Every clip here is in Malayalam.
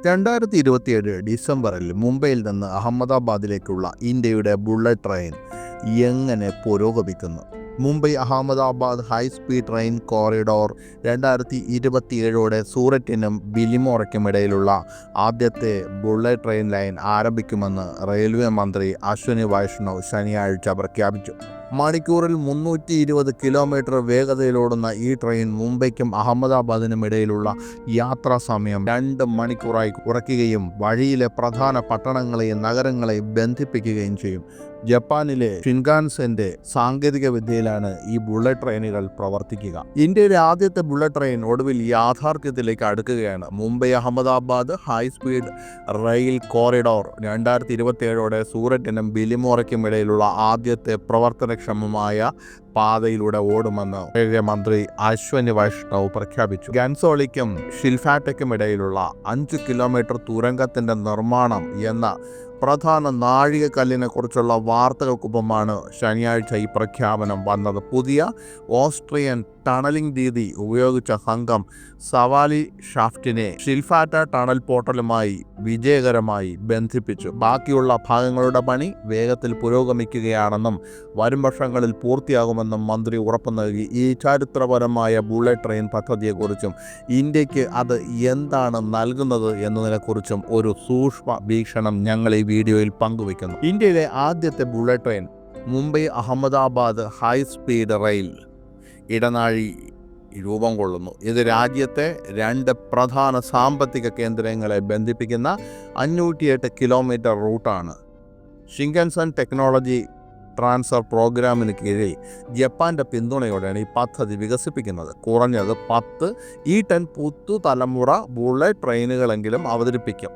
2027 ഡിസംബറിൽ മുംബൈയിൽ നിന്ന് അഹമ്മദാബാദിലേക്കുള്ള ഇന്ത്യയുടെ ബുള്ളറ്റ് ട്രെയിൻ എങ്ങനെ പുരോഗമിക്കുന്നു? Mumbai Ahmedabad high speed train corridor 2027 സൂററ്റിനും ബിലിമോറയ്ക്കും ഇടയിലുള്ള ആദ്യത്തെ ബുള്ളറ്റ് ട്രെയിൻ ലൈൻ ആരംഭിക്കുമെന്ന് റെയിൽവേ മന്ത്രി അശ്വനി വൈഷ്ണവ് ശനിയാഴ്ച പ്രഖ്യാപിച്ചു. മണിക്കൂറിൽ 320 കിലോമീറ്റർ വേഗതയിലോടുന്ന ഈ ട്രെയിൻ മുംബൈക്കും അഹമ്മദാബാദിനും ഇടയിലുള്ള യാത്രാ സമയം 2 മണിക്കൂറായി കുറയ്ക്കുകയും വഴിയിലെ പ്രധാന പട്ടണങ്ങളെയും നഗരങ്ങളെയും ബന്ധിപ്പിക്കുകയും ചെയ്യും. ജപ്പാനിലെ ഷിൻകാൻസെന്റെ സാങ്കേതിക വിദ്യയിലാണ് ഈ ബുള്ളറ്റ് ട്രെയിനുകൾ പ്രവർത്തിക്കുക. ഇന്ത്യയിലെ ആദ്യത്തെ ബുള്ളറ്റ് ട്രെയിൻ ഒടുവിൽ യാഥാർത്ഥ്യത്തിലേക്ക് അടുക്കുകയാണ്. Mumbai Ahmedabad high speed rail corridor 2027 സൂററ്റിനും ബിലിമോറയ്ക്കും ഇടയിലുള്ള ആദ്യത്തെ പ്രവർത്തനക്ഷമമായ പാതയിലൂടെ ഓടുമെന്ന് റെയിൽവേ മന്ത്രി അശ്വനി വൈഷ്ണവ് പ്രഖ്യാപിച്ചു. ഗൻസോളിക്കും ഷിൽഫാറ്റയ്ക്കും ഇടയിലുള്ള 5 കിലോമീറ്റർ തുരങ്കത്തിന്റെ നിർമ്മാണം എന്ന പ്രധാന നാഴികക്കല്ലിനെ കുറിച്ചുള്ള വാർത്തകൾക്കൊപ്പമാണ് ശനിയാഴ്ച ഈ പ്രഖ്യാപനം വന്നത്. പുതിയ ഓസ്ട്രിയൻ ടണലിംഗ് രീതി ഉപയോഗിച്ച സംഘം സവാലി ഷാഫ്റ്റിനെ ഷിൽഫാറ്റ ടണൽ പോർട്ടലുമായി വിജയകരമായി ബന്ധിപ്പിച്ചു. ബാക്കിയുള്ള ഭാഗങ്ങളുടെ പണി വേഗത്തിൽ പുരോഗമിക്കുകയാണെന്നും വരും വർഷങ്ങളിൽ പൂർത്തിയാകുമെന്നും മന്ത്രി ഉറപ്പു നൽകി. ഈ ചരിത്രപരമായ ബുള്ളറ്റ് ട്രെയിൻ പദ്ധതിയെക്കുറിച്ചും ഇന്ത്യക്ക് അത് എന്താണ് നൽകുന്നത് എന്നതിനെക്കുറിച്ചും ഒരു സൂക്ഷ്മ വീക്ഷണം ഞങ്ങൾ ഈ വീഡിയോയിൽ പങ്കുവയ്ക്കുന്നു. ഇന്ത്യയിലെ ആദ്യത്തെ bullet train Mumbai Ahmedabad high speed rail ഇടനാഴി രൂപം കൊള്ളുന്നു. ഇത് രാജ്യത്തെ 2 പ്രധാന സാമ്പത്തിക കേന്ദ്രങ്ങളെ ബന്ധിപ്പിക്കുന്ന 508 കിലോമീറ്റർ റൂട്ടാണ്. ഷിൻകാൻസൻ ടെക്നോളജി ട്രാൻസ്ഫർ പ്രോഗ്രാമിന് കീഴിൽ ജപ്പാന്റെ പിന്തുണയോടെയാണ് ഈ പദ്ധതി വികസിപ്പിക്കുന്നത്. കുറഞ്ഞത് 10 E10 പുതുതലമുറ ബുള്ളറ്റ് ട്രെയിനുകളെങ്കിലും അവതരിപ്പിക്കും.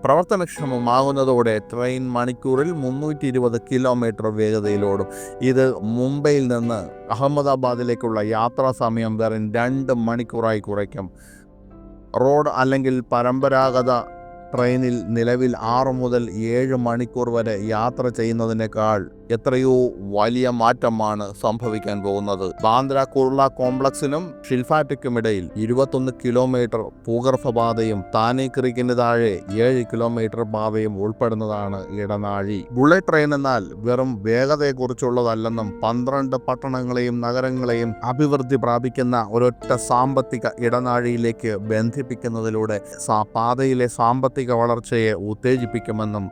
പ്രവർത്തനക്ഷമമാകുന്നതോടെ ട്രെയിൻ മണിക്കൂറിൽ 320 കിലോമീറ്റർ വേഗതയിലോടും. ഇത് മുംബൈയിൽ നിന്ന് അഹമ്മദാബാദിലേക്കുള്ള യാത്രാ സമയം വെറും 2 മണിക്കൂറായി കുറയ്ക്കും. റോഡ് അല്ലെങ്കിൽ പരമ്പരാഗത ട്രെയിനിൽ നിലവിൽ 6 മുതൽ 7 മണിക്കൂർ വരെ യാത്ര ചെയ്യുന്നതിനേക്കാൾ എത്രയോ വലിയ മാറ്റമാണ് സംഭവിക്കാൻ പോകുന്നത്. ബാന്ദ്ര കുർള കോംപ്ലക്സിനും ഷിൽഫാറ്റയ്ക്കുമിടയിൽ 21 കിലോമീറ്റർ ഭൂഗർഭപാതയും താനെ ക്രീക്കിന് താഴെ 7 കിലോമീറ്റർ പാതയും ഉൾപ്പെടുന്നതാണ് ഇടനാഴി. ബുള്ളറ്റ് ട്രെയിൻ എന്നാൽ വെറും വേഗതയെക്കുറിച്ചുള്ളതല്ലെന്നും 12 പട്ടണങ്ങളെയും നഗരങ്ങളെയും അഭിവൃദ്ധി പ്രാപിക്കുന്ന ഒരൊറ്റ സാമ്പത്തിക ഇടനാഴിയിലേക്ക് ബന്ധിപ്പിക്കുന്നതിലൂടെ പാതയിലെ സാമ്പത്തിക വളർച്ചയെ ഉത്തേജിപ്പിക്കുമെന്നും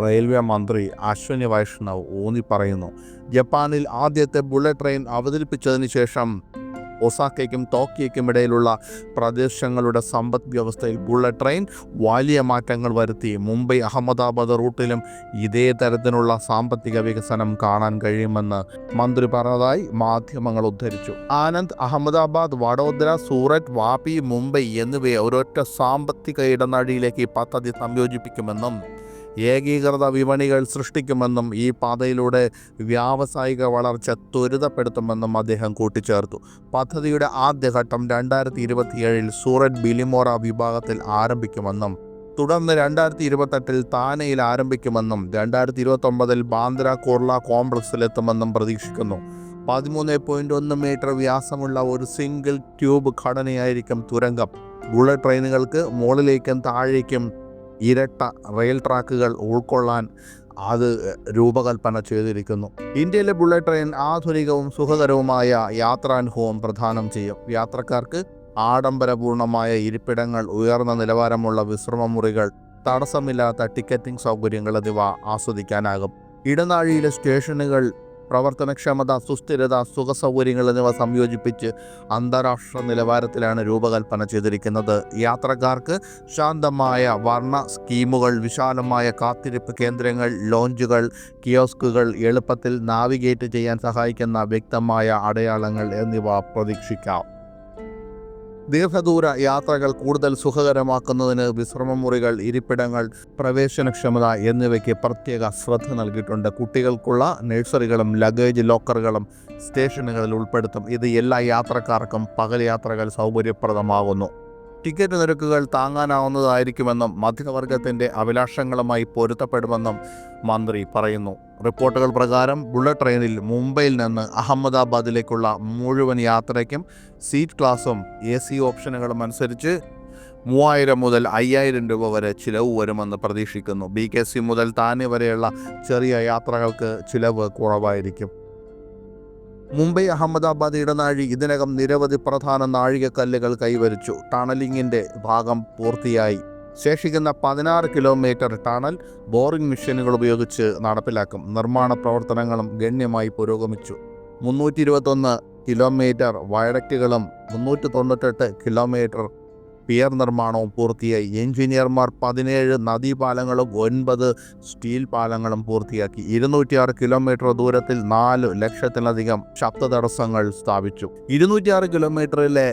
റെയിൽവേ മന്ത്രി അശ്വനി വൈഷ്ണവ് ഊന്നി പറയുന്നു. ജപ്പാനിൽ ആദ്യത്തെ ബുള്ളറ്റ് ട്രെയിൻ അവതരിപ്പിച്ചതിന് ശേഷം ഒസാക്കയ്ക്കും ടോക്കിയോയ്ക്കും ഇടയിലുള്ള പ്രദേശങ്ങളുടെ സമ്പദ് വ്യവസ്ഥയിൽ ബുള്ളറ്റ് ട്രെയിൻ വലിയ മാറ്റങ്ങൾ വരുത്തി. മുംബൈ അഹമ്മദാബാദ് റൂട്ടിലും ഇതേ തരത്തിലുള്ള സാമ്പത്തിക വികസനം കാണാൻ കഴിയുമെന്ന് മന്ത്രി പറഞ്ഞതായി മാധ്യമങ്ങൾ ഉദ്ധരിച്ചു. ആനന്ദ്, അഹമ്മദാബാദ്, വഡോദര, സൂററ്റ്, വാപി, മുംബൈ എന്നിവയെ ഒരൊറ്റ സാമ്പത്തിക ഇടനാഴിയിലേക്ക് ഈ പദ്ധതി സംയോജിപ്പിക്കുമെന്നും ഏകീകൃത വിപണികൾ സൃഷ്ടിക്കുമെന്നും ഈ പാതയിലൂടെ വ്യാവസായിക വളർച്ച ത്വരിതപ്പെടുത്തുമെന്നും അദ്ദേഹം കൂട്ടിച്ചേർത്തു. പദ്ധതിയുടെ ആദ്യഘട്ടം 2027 സൂററ്റ് ബിലിമോറ വിഭാഗത്തിൽ ആരംഭിക്കുമെന്നും തുടർന്ന് 2028 താനെയിൽ ആരംഭിക്കുമെന്നും 2029 ബാന്ദ്ര കുർള കോംപ്ലക്സിലെത്തുമെന്നും പ്രതീക്ഷിക്കുന്നു. 13.1 മീറ്റർ വ്യാസമുള്ള ഒരു സിംഗിൾ ട്യൂബ് ഘടനയായിരിക്കും തുരങ്കം. ബുള്ളറ്റ് ട്രെയിനുകൾക്ക് മുകളിലേക്കും താഴേക്കും ഇരട്ട റെയിൽ ട്രാക്കുകൾ ഉൾക്കൊള്ളാൻ അത് രൂപകൽപ്പന ചെയ്തിരിക്കുന്നു. ഇന്ത്യയിലെ ബുള്ളറ്റ് ട്രെയിൻ ആധുനികവും സുഖകരവുമായ യാത്രാനുഭവം പ്രദാനം ചെയ്യും. യാത്രക്കാർക്ക് ആഡംബരപൂർണമായ ഇരിപ്പിടങ്ങൾ, ഉയർന്ന നിലവാരമുള്ള വിശ്രമമുറികൾ, തടസ്സമില്ലാത്ത ടിക്കറ്റിംഗ് സൗകര്യങ്ങൾ എന്നിവ ആസ്വദിക്കാനാകും. ഇടനാഴിയിലെ സ്റ്റേഷനുകൾ പ്രവർത്തനക്ഷമത, സുസ്ഥിരത, സുഖസൗകര്യങ്ങൾ എന്നിവ സംയോജിപ്പിച്ച് അന്താരാഷ്ട്ര നിലവാരത്തിലാണ് രൂപകൽപ്പന ചെയ്തിരിക്കുന്നത്. യാത്രക്കാർക്ക് ശാന്തമായ വർണ്ണ സ്കീമുകൾ, വിശാലമായ കാത്തിരിപ്പ് കേന്ദ്രങ്ങൾ, ലോഞ്ചുകൾ, കിയോസ്കുകൾ, എളുപ്പത്തിൽ നാവിഗേറ്റ് ചെയ്യാൻ സഹായിക്കുന്ന വ്യക്തമായ അടയാളങ്ങൾ എന്നിവ പ്രതീക്ഷിക്കാം. ദീർഘദൂര യാത്രകൾ കൂടുതൽ സുഖകരമാക്കുന്നതിന് വിശ്രമമുറികൾ, ഇരിപ്പിടങ്ങൾ, പ്രവേശനക്ഷമത എന്നിവയ്ക്ക് പ്രത്യേക ശ്രദ്ധ നൽകിയിട്ടുണ്ട്. കുട്ടികൾക്കുള്ള നഴ്സറികളും ലഗേജ് ലോക്കറുകളും സ്റ്റേഷനുകളിൽ ഉൾപ്പെടുത്തും. ഇത് എല്ലാ യാത്രക്കാർക്കും പകൽ യാത്രകൾ സൗകര്യപ്രദമാകുന്നു. ടിക്കറ്റ് നിരക്കുകൾ താങ്ങാനാവുന്നതായിരിക്കുമെന്നും മധ്യവർഗത്തിൻ്റെ അഭിലാഷങ്ങളുമായി പൊരുത്തപ്പെടുമെന്നും മന്ത്രി പറയുന്നു. റിപ്പോർട്ടുകൾ പ്രകാരം ബുള്ളറ്റ് ട്രെയിനിൽ മുംബൈയിൽ നിന്ന് അഹമ്മദാബാദിലേക്കുള്ള മുഴുവൻ യാത്രയ്ക്കും സീറ്റ് ക്ലാസും AC ഓപ്ഷനുകളും അനുസരിച്ച് 3000 മുതൽ 5000 രൂപ വരെ ചിലവ് വരുമെന്ന് പ്രതീക്ഷിക്കുന്നു. BKC മുതൽ താനെ വരെയുള്ള ചെറിയ യാത്രകൾക്ക് ചിലവ് കുറവായിരിക്കും. മുംബൈ അഹമ്മദാബാദ് ഇടനാഴി ഇതിനകം നിരവധി പ്രധാന നാഴികക്കല്ലുകൾ കൈവരിച്ചു. ടണലിങ്ങിൻ്റെ ഭാഗം പൂർത്തിയായി. ശേഷിക്കുന്ന 16 കിലോമീറ്റർ ടണൽ ബോറിംഗ് മെഷീനുകൾ ഉപയോഗിച്ച് നടപ്പിലാക്കും. നിർമ്മാണ പ്രവർത്തനങ്ങളും ഗണ്യമായി പുരോഗമിച്ചു. 321 കിലോമീറ്റർ വയഡക്റ്റുകളും 398 കിലോമീറ്റർ പിയർ നിർമ്മാണവും പൂർത്തിയായി. എഞ്ചിനീയർമാർ 17 നദീപാലങ്ങളും 9 സ്റ്റീൽ പാലങ്ങളും പൂർത്തിയാക്കി. 206 കിലോമീറ്റർ ദൂരത്തിൽ 4 ലക്ഷത്തിലധികം ശബ്ദ തടസ്സങ്ങൾ സ്ഥാപിച്ചു. 206 കിലോമീറ്ററിലെ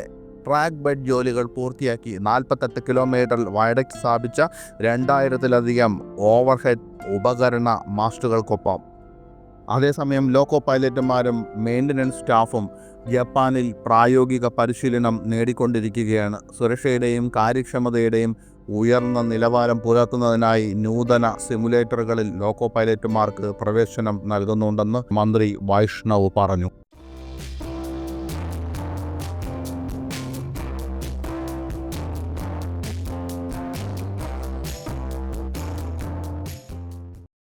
ട്രാക്ക് ബെഡ് ജോലികൾ പൂർത്തിയാക്കി. 48 കിലോമീറ്റർ വയഡക്റ്റ് സ്ഥാപിച്ച 2000-ലധികം ഓവർഹെഡ് ഉപകരണ മാസ്റ്റുകൾക്കൊപ്പം. അതേസമയം ലോക്കോ പൈലറ്റുമാരും മെയിൻ്റനൻസ് സ്റ്റാഫും ജപ്പാനിൽ പ്രായോഗിക പരിശീലനം നേടിക്കൊണ്ടിരിക്കുകയാണ്. സുരക്ഷയുടെയും കാര്യക്ഷമതയുടെയും ഉയർന്ന നിലവാരം പുലർത്തുന്നതിനായി നൂതന സിമുലേറ്ററുകളിൽ ലോക്കോ പൈലറ്റുമാർക്ക് പ്രവേശനം നൽകുന്നുണ്ടെന്ന് മന്ത്രി വൈഷ്ണവ് പറഞ്ഞു.